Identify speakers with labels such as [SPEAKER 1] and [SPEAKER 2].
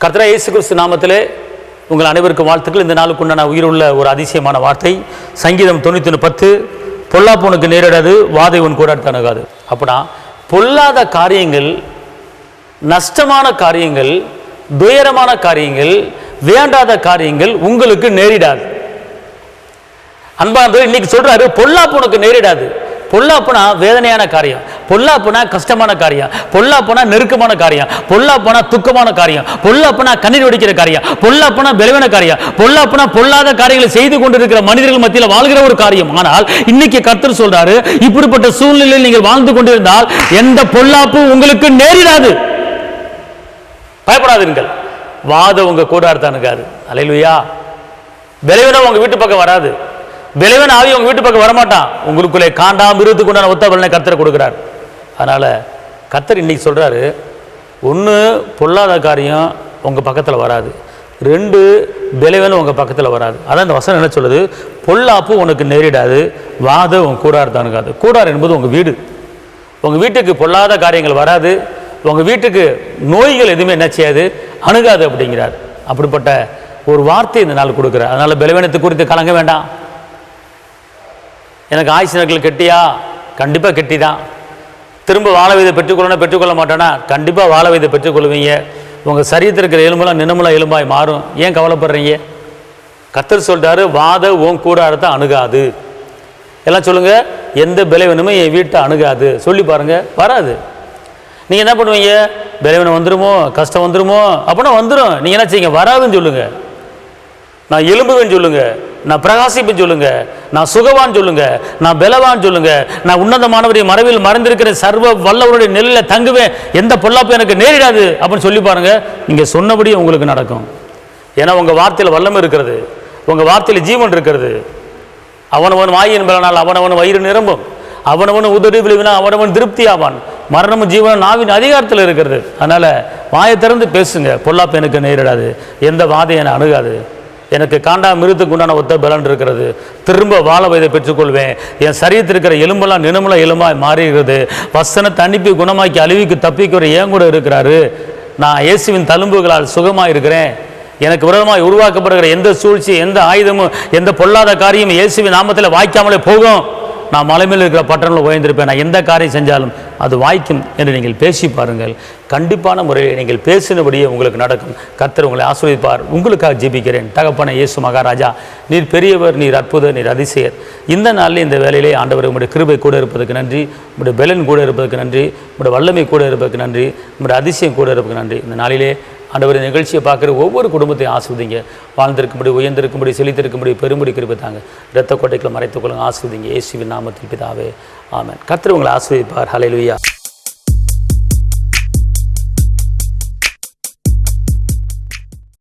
[SPEAKER 1] கர்த்தராகிய இயேசு கிறிஸ்து நாமத்திலே உங்கள் அனைவருக்கும் வாழ்த்துக்கள். இந்த நாளுக்குண்டான உயிருள்ள ஒரு அதிசயமான வார்த்தை சங்கீதம் 91:10. பொல்லாப்புனுக்கு நேரிடாது, வாதை உன் கூட அணுகாது. அப்படின்னா பொல்லாத காரியங்கள், நஷ்டமான காரியங்கள், துயரமான காரியங்கள், வேண்டாத காரியங்கள் உங்களுக்கு நேரிடாது. அன்பானவர்களே, இன்னைக்கு சொல்றாரு பொல்லாப்புனுக்கு நேரிடாது. பொல்லாப்புனா வேதனையான காரியம், பொல்லாப்புனா கஷ்டமான காரியம், பொல்லாப்புனா நெருக்கமான காரியம், பொல்லாப்புனா துக்கமான காரியம், பொல்லாப்புனா கண்ணீர் வடிக்கிற காரியம், பொல்லாப்புனா பலவீன காரியம், பொல்லாப்புனா பொல்லாத காரியங்களை செய்து கொண்டிருக்கிற மனிதர்கள் மத்தியில் வாழ்கிற ஒரு காரியம். ஆனால் இன்னைக்கு கர்த்தர் சொல்றாரு, இப்படிப்பட்ட சூழ்நிலையில் நீங்கள் வாழ்ந்து கொண்டிருந்தால் எந்த பொல்லாப்பு உங்களுக்கு நேரிடாது. பயப்படாதீர்கள், வாதம் உங்க கூடாரத்தானுக்காது. அல்லேலூயா. பலவீனம் உங்க வீட்டு பக்கம் வராது. பலவீன ஆவி உங்க வீட்டு பக்கம் வரமாட்டான். உங்களுக்குள்ளே காண்டாம் இருத்துக்கு உண்டான ஒத்த பலனை கர்த்தர் கொடுக்கிறார். அதனால கர்த்தர் இன்னைக்கு சொல்றாரு, ஒன்று பொல்லாத காரியம் உங்க பக்கத்தில் வராது, 2 பலவீனம் உங்க பக்கத்தில் வராது. அதான் இந்த வசனம் என்ன சொல்லுது, பொல்லாப்பு உனக்கு நேரிடாது, வாதம் உன் கூடாரத்தானுக்காது. கூடார் என்பது உங்க வீடு. உங்க வீட்டுக்கு பொல்லாத காரியங்கள் வராது, உங்க வீட்டுக்கு நோய்கள் எதுவுமே என்ன செய்யாது, அணுகாது அப்படிங்கிறார். அப்படிப்பட்ட ஒரு வார்த்தை இந்த நாள் கொடுக்குறார். அதனால பலவீனத்தை குறித்து கலங்க வேண்டாம். எனக்கு ஆயுசு நாட்கள் கெட்டியா? கண்டிப்பாக கெட்டி தான். திரும்ப வாழ வயதை பெற்றுக்கொள்ள மாட்டேன்னா கண்டிப்பாக வாழ வயதை பெற்றுக்கொள்வீங்க. உங்கள் சரீரத்தில் இருக்கிற எலும்பெல்லாம் நினமுலா எலும்பாய் மாறும். ஏன் கவலைப்படுறீங்க? கர்த்தர் சொல்லிட்டாரு, வாத உன் கூடாரத்தை அணுகாது. எல்லாம் சொல்லுங்கள், எந்த பலவீனமும் என் வீட்டை அணுகாது. சொல்லி பாருங்கள், வராது. நீங்கள் என்ன பண்ணுவீங்க? பலவீனம் வந்துடுமோ, கஷ்டம் வந்துடுமோ அப்படின்னா வந்துடும். நீங்கள் என்ன செய்யுங்க? வராதுன்னு சொல்லுங்கள். நான் எலும்புவேன்னு சொல்லுங்க, நான் பிரகாசிப்பேன்னு சொல்லுங்க, நான் சுகவான் சொல்லுங்க, நான் பலவான் சொல்லுங்க, நான் உன்னதமானவருடைய மறைவில் மறைந்திருக்கிற சர்வ வல்லவருடைய நெல்லில் தங்குவேன், எந்த பொல்லாப்பு எனக்கு நேரிடாது அப்படின்னு சொல்லி பாருங்க. நீங்க சொன்னபடி உங்களுக்கு நடக்கும். ஏன்னா உங்க வார்த்தையில் வல்லமை இருக்கிறது, உங்க வார்த்தையில் ஜீவன் இருக்கிறது. அவனவன் வாயின் பலனால் அவனவன் வயிறு நிரம்பும், அவனவன் உதவி விளைவினா அவனவன் திருப்தி ஆவான். மரணமும் ஜீவனும் நாவின் அதிகாரத்தில் இருக்கிறது. அதனால வாயை திறந்து பேசுங்க. பொல்லாப்பு எனக்கு நேரிடாது, எந்த வாதை என அணுகாது, எனக்கு காண்டா மிருத்துக்கு உண்டான ஒத்த பலன் இருக்கிறது, திரும்ப வாழ வயதை பெற்றுக்கொள்வேன், என் சரீரத்தில் இருக்கிற எலும்பெல்லாம் நினமுல எலும்பாய் மாறுகிறது, வசனத்தை அனுப்பி குணமாக்கி அழிவுக்கு தப்பிக்கிற ஏன் கூட இருக்கிறாரு, நான் இயேசுவின் தழும்புகளால் சுகமாக இருக்கிறேன், எனக்கு விரோதமாக உருவாக்கப்படுகிற எந்த சூழ்ச்சி, எந்த ஆயுதமும், எந்த பொல்லாத காரியமும் இயேசுவின் நாமத்தில் வாய்க்காமலே போகும், நான் மலை மேல் இருக்கிற பட்டணத்தில் உயர்ந்திருப்பேன், நான் எந்த காரியம் செஞ்சாலும் அது வாய்க்கும் என்று நீங்கள் பேசி பாருங்கள். கண்டிப்பான முறையில் நீங்கள் பேசினபடியே உங்களுக்கு நடக்கும். கர்த்தர் உங்களை ஆசீர்வதிப்பார். உங்களுக்காக ஜெபிக்கிறேன். தகப்பன இயேசு மகாராஜா, நீர் பெரியவர், நீர் அற்புதர், நீர் அதிசயர். இந்த நாளில் இந்த வேலையிலே ஆண்டவர் உங்களுடைய கிருபை கூட இருப்பதற்கு நன்றி, உங்களுடைய பலன் கூட இருப்பதற்கு நன்றி, உங்களுடைய வல்லமை கூட இருப்பதற்கு நன்றி, உங்களுடைய அதிசயம் கூட இருப்பதற்கு நன்றி. இந்த நாளிலே ஆண்டவர் நிகழ்ச்சியை பார்க்குற ஒவ்வொரு குடும்பத்தையும் ஆஸ்வதிங்க. வாழ்ந்திருக்கும்படி, உயர்ந்திருக்கும்படி, செழித்திருக்கும்படி, பெரும்படி கிருபை தாங்க. இரத்த கோட்டைக்குள்ள மறைத்துக் கொள்ளுங்க. ஆஸ்வதிங்க. இயேசுவின் நாமத்தில் பிதாவே, ஆமென். கர்த்தர் உங்களை ஆசீர்வதிப்பார். ஹல்லேலூயா.